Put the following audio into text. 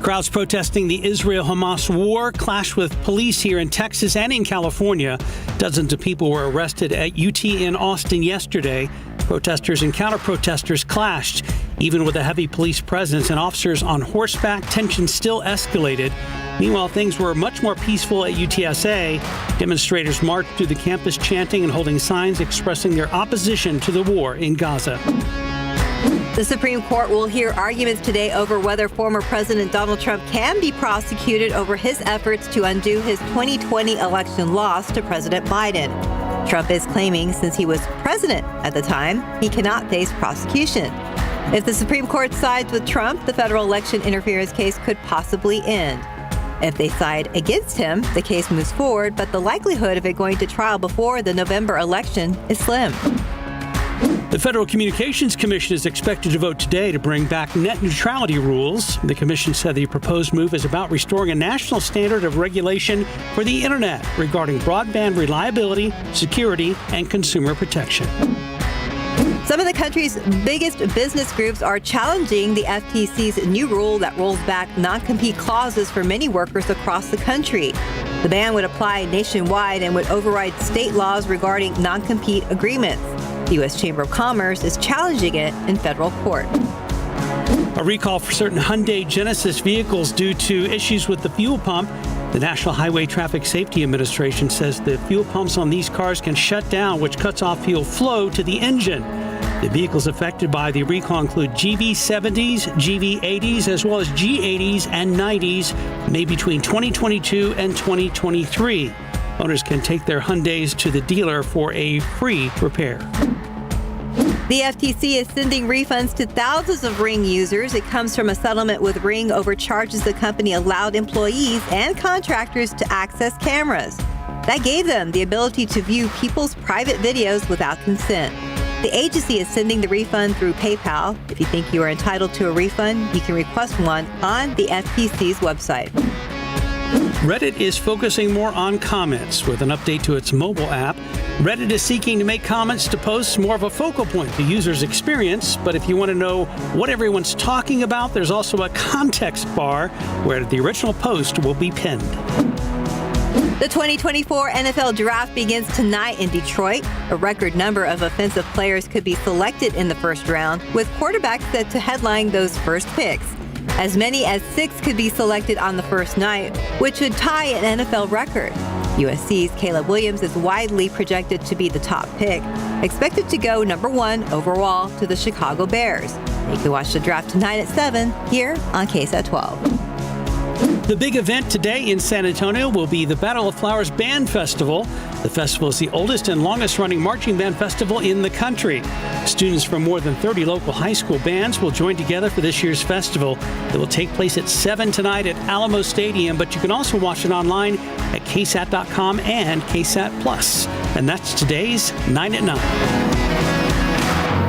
Crowds protesting the Israel-Hamas war clashed with police here in Texas and in California. Dozens of people were arrested at UT in Austin yesterday. Protesters and counter-protesters clashed. Even with a heavy police presence and officers on horseback, tension still escalated. Meanwhile, things were much more peaceful at UTSA. Demonstrators marched through the campus chanting and holding signs expressing their opposition to the war in Gaza. The Supreme Court will hear arguments today over whether former President Donald Trump can be prosecuted over his efforts to undo his 2020 election loss to President Biden. Trump is claiming since he was president at the time, he cannot face prosecution. If the Supreme Court sides with Trump, the federal election interference case could possibly end. If they side against him, the case moves forward, but the likelihood of it going to trial before the November election is slim. The Federal Communications Commission is expected to vote today to bring back net neutrality rules. The commission said the proposed move is about restoring a national standard of regulation for the Internet regarding broadband reliability, security, and consumer protection. Some of the country's biggest business groups are challenging the FCC's new rule that rolls back non-compete clauses for many workers across the country. The ban would apply nationwide and would override state laws regarding non-compete agreements. The U.S. Chamber of Commerce is challenging it in federal court. A recall for certain Hyundai Genesis vehicles due to issues with the fuel pump. The National Highway Traffic Safety Administration says the fuel pumps on these cars can shut down, which cuts off fuel flow to the engine. The vehicles affected by the recall include GV70s, GV80s, as well as G80s and 90s, made between 2022 and 2023. Owners can take their Hyundais to the dealer for a free repair. The FTC is sending refunds to thousands of Ring users. It comes from a settlement with Ring over charges the company allowed employees and contractors to access cameras. That gave them the ability to view people's private videos without consent. The agency is sending the refund through PayPal. If you think you are entitled to a refund, you can request one on the FTC's website. Reddit is focusing more on comments with an update to its mobile app. Reddit is seeking to make comments to posts more of a focal point to users' experience. But if you want to know what everyone's talking about, there's also a context bar where the original post will be pinned. The 2024 NFL Draft begins tonight in Detroit. A record number of offensive players could be selected in the first round, with quarterbacks set to headline those first picks. As many as 6 could be selected on the first night, which would tie an NFL record. USC's Caleb Williams is widely projected to be the top pick, expected to go number 1 overall to the Chicago Bears. You can watch the draft tonight at 7 here on KSAT 12. The big event today in San Antonio will be the Battle of Flowers Band Festival. The festival is the oldest and longest-running marching band festival in the country. Students from more than 30 local high school bands will join together for this year's festival. It will take place at 7 tonight at Alamo Stadium, but you can also watch it online at ksat.com and KSAT Plus. And that's today's 9 at 9.